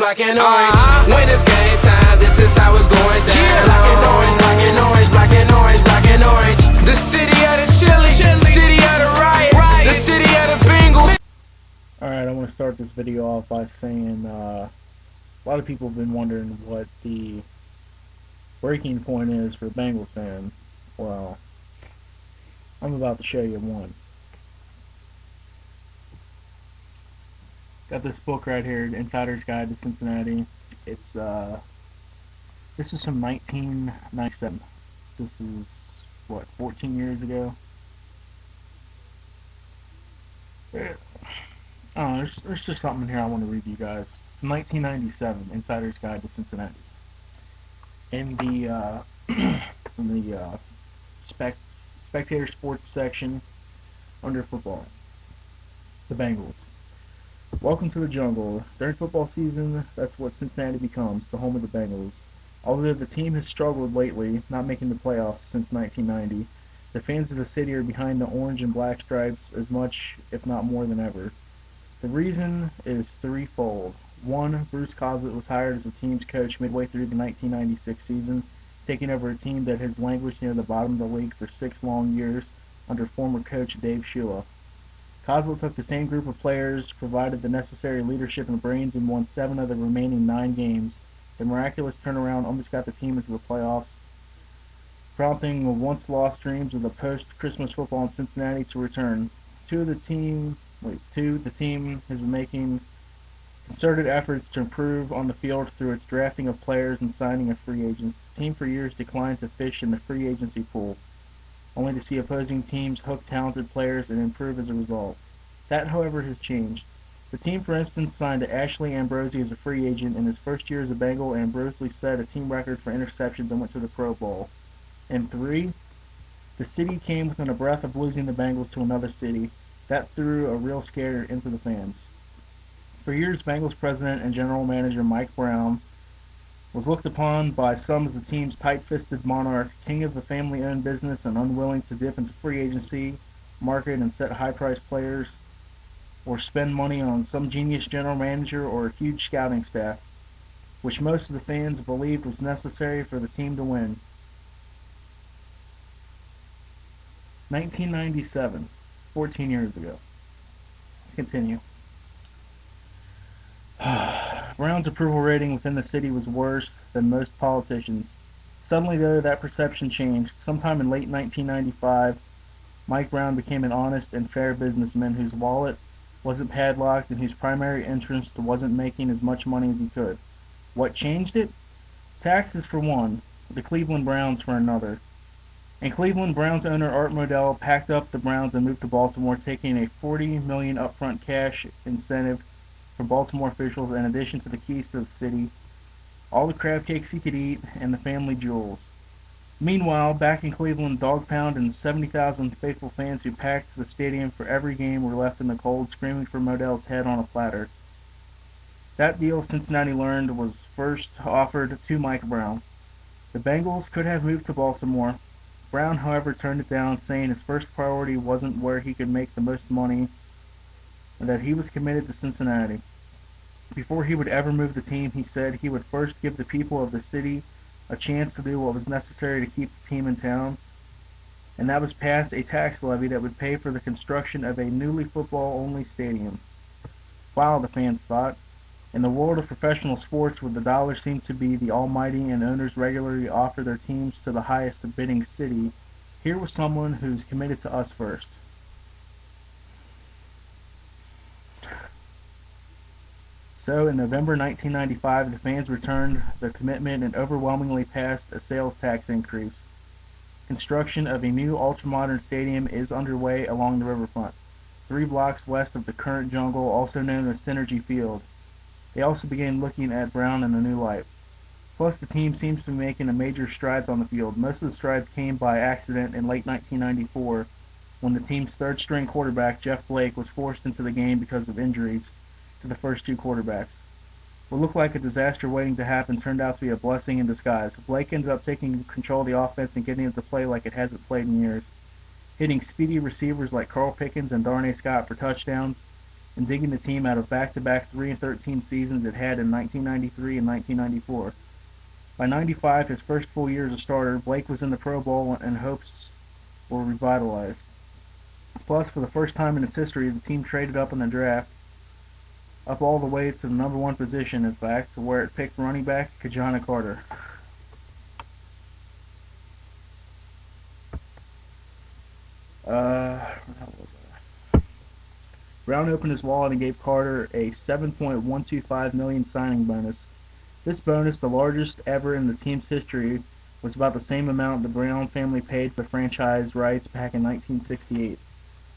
black and orange. When it's game time, this is how it's going down. Black and orange, black and orange, black and orange, black and orange. The city of the chili, city of the riots, the city of the Bengals. Alright, I want to start this video off by saying a lot of people have been wondering what the breaking point is for Bengals fans. Well, I'm about to show you one. Got this book right here, Insider's Guide to Cincinnati. It's this is from 1997. This is what, 14 years ago. Oh, there's just something in here I want to read to you guys. 1997, Insider's Guide to Cincinnati. In the spectator sports section under football, the Bengals. Welcome to the jungle. During football season, that's what Cincinnati becomes, the home of the Bengals. Although the team has struggled lately, not making the playoffs since 1990, the fans of the city are behind the orange and black stripes as much, if not more than ever. The reason is threefold. One, Bruce Coslet was hired as the team's coach midway through the 1996 season, taking over a team that has languished near the bottom of the league for 6 long years under former coach Dave Shula. Coslet took the same group of players, provided the necessary leadership and brains, and won 7 of the remaining 9 games. The miraculous turnaround almost got the team into the playoffs, prompting once-lost dreams of the post-Christmas football in Cincinnati to return. The team has been making concerted efforts to improve on the field through its drafting of players and signing of free agents. The team for years declined to fish in the free agency pool, only to see opposing teams hook talented players and improve as a result. That, however, has changed. The team, for instance, signed Ashley Ambrosie as a free agent. In his first year as a Bengal, Ambrosie set a team record for interceptions and went to the Pro Bowl. And 3, the city came within a breath of losing the Bengals to another city. That threw a real scare into the fans. For years, Bengals president and general manager Mike Brown was looked upon by some as the team's tight-fisted monarch, king of the family-owned business and unwilling to dip into free agency, market and set high-priced players, or spend money on some genius general manager or a huge scouting staff, which most of the fans believed was necessary for the team to win. 1997, 14 years ago. Let's continue. Brown's approval rating within the city was worse than most politicians. Suddenly, though, that perception changed. Sometime in late 1995, Mike Brown became an honest and fair businessman whose wallet wasn't padlocked and whose primary interest wasn't making as much money as he could. What changed it? Taxes for one, the Cleveland Browns for another. In Cleveland, Browns owner Art Modell packed up the Browns and moved to Baltimore, taking a $40 million upfront cash incentive from Baltimore officials in addition to the keys to the city, all the crab cakes he could eat, and the family jewels. Meanwhile, back in Cleveland, Dog Pound and 70,000 faithful fans who packed the stadium for every game were left in the cold, screaming for Modell's head on a platter. That deal, Cincinnati learned, was first offered to Mike Brown. The Bengals could have moved to Baltimore. Brown, however, turned it down, saying his first priority wasn't where he could make the most money, and that he was committed to Cincinnati. Before he would ever move the team, he said he would first give the people of the city a chance to do what was necessary to keep the team in town, and that was pass a tax levy that would pay for the construction of a newly football-only stadium. Wow, the fans thought. In the world of professional sports, where the dollar seemed to be the almighty and owners regularly offer their teams to the highest bidding city, here was someone who's committed to us first. So, in November 1995, the fans returned their commitment and overwhelmingly passed a sales tax increase. Construction of a new ultra-modern stadium is underway along the riverfront, 3 blocks west of the current jungle, also known as Synergy Field. They also began looking at Brown in a new light. Plus, the team seems to be making major strides on the field. Most of the strides came by accident in late 1994, when the team's third-string quarterback, Jeff Blake, was forced into the game because of injuries to the first 2 quarterbacks. What looked like a disaster waiting to happen turned out to be a blessing in disguise. Blake ended up taking control of the offense and getting it to play like it hasn't played in years, hitting speedy receivers like Carl Pickens and Darnay Scott for touchdowns, and digging the team out of back-to-back 3-13 seasons it had in 1993 and 1994. By 95, his first full year as a starter, Blake was in the Pro Bowl and hopes were revitalized. Plus, for the first time in its history, the team traded up in the draft, up all the way to the number one position, in fact, to where it picked running back Kajana Carter. Brown opened his wallet and gave Carter a $7.125 million signing bonus. This bonus, the largest ever in the team's history, was about the same amount the Brown family paid for franchise rights back in 1968.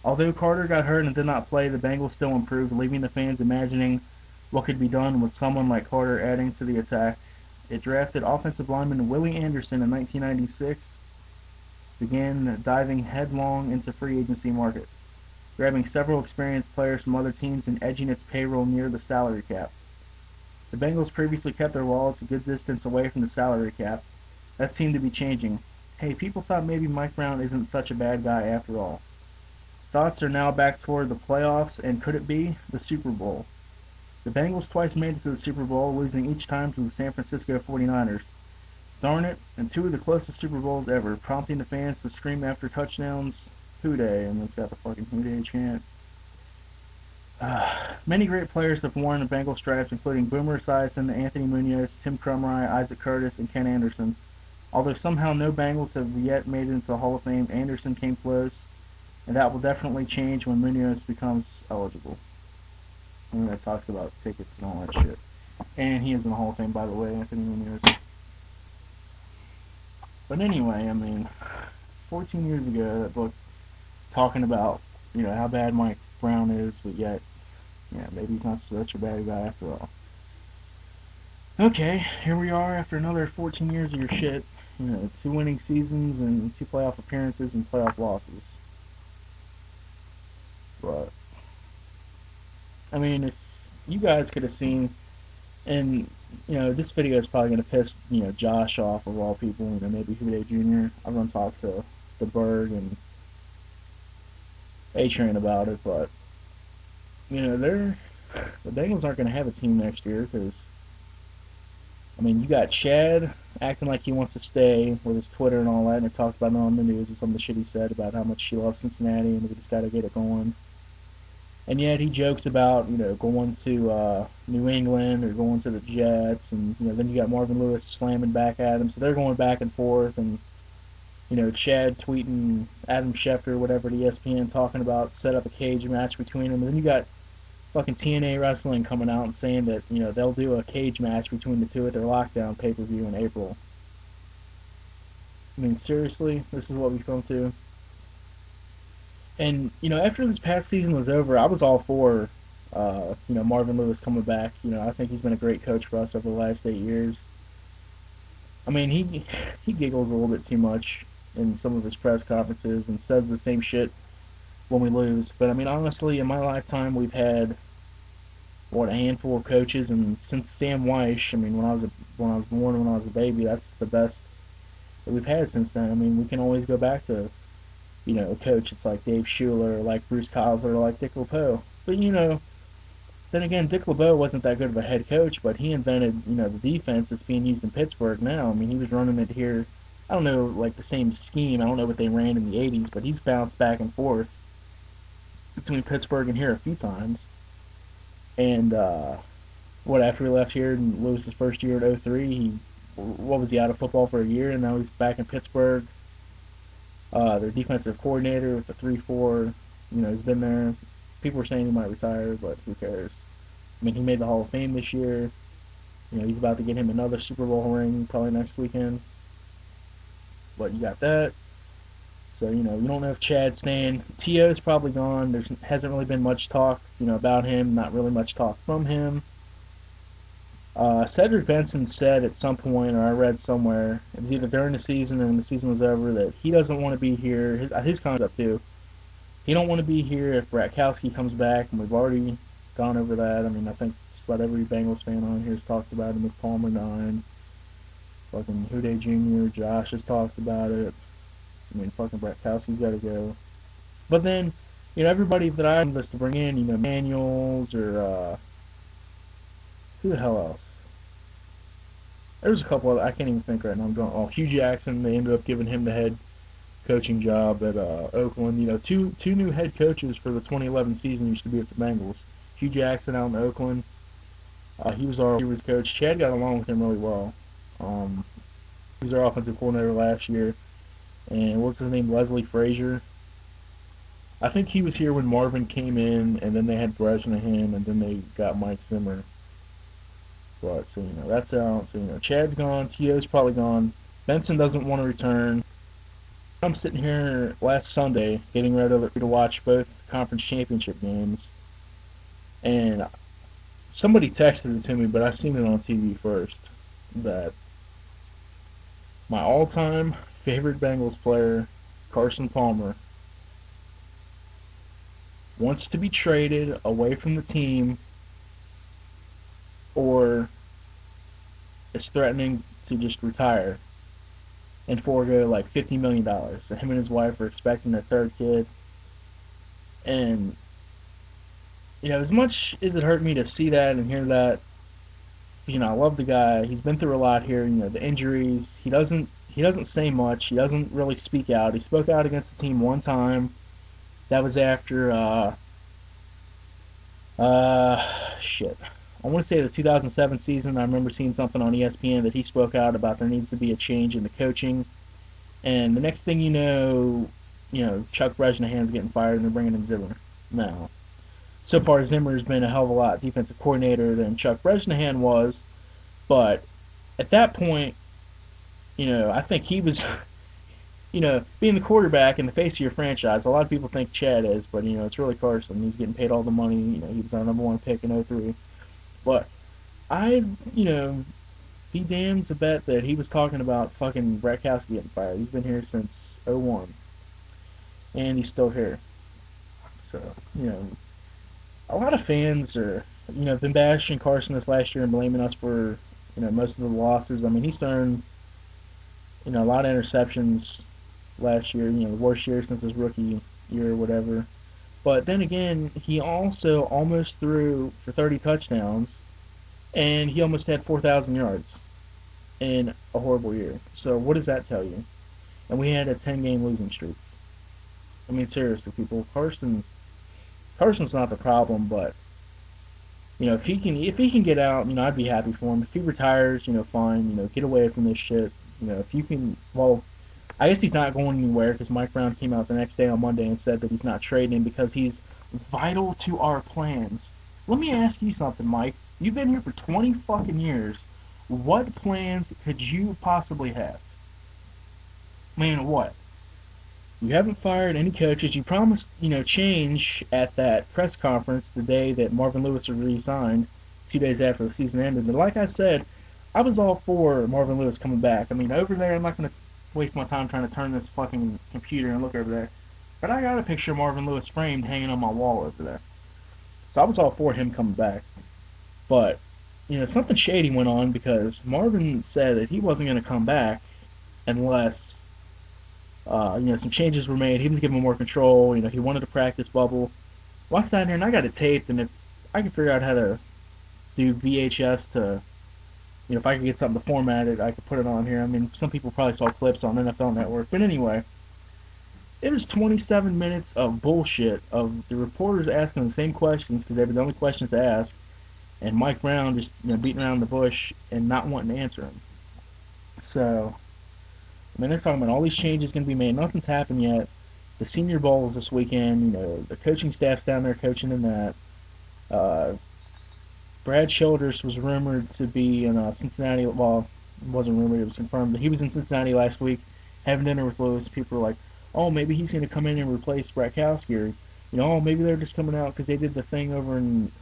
Although Carter got hurt and did not play, the Bengals still improved, leaving the fans imagining what could be done with someone like Carter adding to the attack. It drafted offensive lineman Willie Anderson in 1996, began diving headlong into free agency market, grabbing several experienced players from other teams and edging its payroll near the salary cap. The Bengals previously kept their wallets a good distance away from the salary cap. That seemed to be changing. Hey, people thought maybe Mike Brown isn't such a bad guy after all. Thoughts are now back toward the playoffs, and could it be the Super Bowl? The Bengals twice made it to the Super Bowl, losing each time to the San Francisco 49ers. Darn it, and two of the closest Super Bowls ever, prompting the fans to scream after touchdowns, "Hoo Day," and it's got the fucking Hoo Day chant. Many great players have worn the Bengals stripes, including Boomer Esiason, Anthony Munoz, Tim Krumrie, Isaac Curtis, and Ken Anderson. Although somehow no Bengals have yet made it into the Hall of Fame, Anderson came close, and that will definitely change when Munoz becomes eligible. And that talks about tickets and all that shit. And he is in the Hall of Fame, by the way, Anthony Munoz. But anyway, I mean, 14 years ago, that book talking about, how bad Mike Brown is, but yet, maybe he's not such a bad guy after all. Okay, here we are after another 14 years of your shit. 2 winning seasons and 2 playoff appearances and playoff losses. But, I mean, if you guys could have seen, and, this video is probably going to piss, Josh off of all people, maybe Houday Jr. I'm going to talk to the Berg and A-Train about it, but, the Bengals aren't going to have a team next year because, you got Chad acting like he wants to stay with his Twitter and all that, and it talks about it on the news and some of the shit he said about how much he loves Cincinnati and we just got to get it going. And yet he jokes about, going to New England or going to the Jets, and, then you got Marvin Lewis slamming back at him, so they're going back and forth, and, Chad tweeting Adam Schefter, whatever, at ESPN, talking about set up a cage match between them, and then you got fucking TNA Wrestling coming out and saying that, they'll do a cage match between the two at their Lockdown pay-per-view in April. Seriously, this is what we come to? And, after this past season was over, I was all for, Marvin Lewis coming back. I think he's been a great coach for us over the last 8 years. He giggles a little bit too much in some of his press conferences and says the same shit when we lose. But, honestly, in my lifetime, we've had, a handful of coaches, and since Sam Weish, when I was born, when I was a baby, that's the best that we've had since then. We can always go back to, a coach. It's like Dave Schuler, or like Bruce Cosler, or like Dick LeBeau. But, then again, Dick LeBeau wasn't that good of a head coach, but he invented, the defense that's being used in Pittsburgh now. He was running it here. I don't know, like the same scheme. I don't know what they ran in the 80s, but he's bounced back and forth between Pittsburgh and here a few times. And, after he left here and Lewis' first year at 03, was he out of football for a year, and now he's back in Pittsburgh. Their defensive coordinator with the 3-4, he's been there. People were saying he might retire, but who cares? He made the Hall of Fame this year. He's about to get him another Super Bowl ring probably next weekend. But you got that. So, you don't know if Chad's staying. T.O.'s probably gone. There hasn't really been much talk, about him. Not really much talk from him. Cedric Benson said at some point, or I read somewhere, it was either during the season or when the season was over, that he doesn't want to be here. His contract up too. He don't want to be here if Bratkowski comes back, and we've already gone over that. I think just about every Bengals fan on here has talked about it. McPalmer 9. Fucking Houday Jr., Josh has talked about it. Fucking Bratkowski's got to go. But then, everybody that I was to bring in, Manuels or who the hell else? There's a couple of, I can't even think right now. I'm going. Oh, Hugh Jackson. They ended up giving him the head coaching job at Oakland. Two new head coaches for the 2011 season used to be at the Bengals. Hugh Jackson out in Oakland. He was our receivers coach. Chad got along with him really well. Um, he was our offensive coordinator last year. And what's his name? Leslie Frazier. I think he was here when Marvin came in, and then they had Bresnahan, and then they got Mike Zimmer. But that's out. So Chad's gone. Tito's probably gone. Benson doesn't want to return. I'm sitting here last Sunday getting ready to watch both conference championship games, and somebody texted it to me, but I seen it on TV first, that my all-time favorite Bengals player, Carson Palmer, wants to be traded away from the team or is threatening to just retire and forego like $50 million. So him and his wife are expecting their third kid. And, as much as it hurt me to see that and hear that, I love the guy. He's been through a lot here. The injuries. He doesn't say much. He doesn't really speak out. He spoke out against the team one time. That was after shit. I want to say the 2007 season. I remember seeing something on ESPN that he spoke out about there needs to be a change in the coaching. And the next thing Chuck Bresnahan's getting fired and they're bringing in Zimmer. Now, so far Zimmer's been a hell of a lot defensive coordinator than Chuck Bresnahan was, but at that point, I think he was, being the quarterback and the face of your franchise. A lot of people think Chad is, but it's really Carson. He's getting paid all the money. He was our number one pick in '03. But I, be damned to bet that he was talking about fucking Brett Kowski getting fired. He's been here since '01, and he's still here. So, a lot of fans are, been bashing Carson this last year and blaming us for, most of the losses. I mean, he's thrown, a lot of interceptions last year, the worst year since his rookie year or whatever. But then again, he also almost threw for 30 touchdowns, and he almost had 4,000 yards in a horrible year. So what does that tell you? And we had a 10-game losing streak. I mean, seriously, people, Carson's not the problem, but if he can get out, I'd be happy for him. If he retires, fine, get away from this shit. If you can, well, I guess he's not going anywhere because Mike Brown came out the next day on Monday and said that he's not trading him because he's vital to our plans. Let me ask you something, Mike. You've been here for 20 fucking years. What plans could you possibly have? Man, what? You haven't fired any coaches. You promised, change at that press conference the day that Marvin Lewis resigned, 2 days after the season ended. And like I said, I was all for Marvin Lewis coming back. I mean, over there, I'm not going to waste my time trying to turn this fucking computer and look over there. But I got a picture of Marvin Lewis framed hanging on my wall over there. So I was all for him coming back. But, something shady went on because Marvin said that he wasn't going to come back unless some changes were made. He was given more control. He wanted a practice bubble. Well, I sat here and I got it taped, and if I could figure out how to do VHS to, if I could get something to format it, I could put it on here. I mean, some people probably saw clips on NFL Network, but anyway, it was 27 minutes of bullshit of the reporters asking the same questions because they were the only questions to ask, and Mike Brown just beating around the bush and not wanting to answer them. So, I mean, they're talking about all these changes going to be made. Nothing's happened yet. The Senior Bowl is this weekend. The coaching staff's down there coaching in that. Brad Childress was rumored to be in Cincinnati. Well, it wasn't rumored; it was confirmed. He was in Cincinnati last week, having dinner with Lewis. People were like, "Oh, maybe he's going to come in and replace Brad Kowski," or, "Oh, maybe they're just coming out because they did the thing over in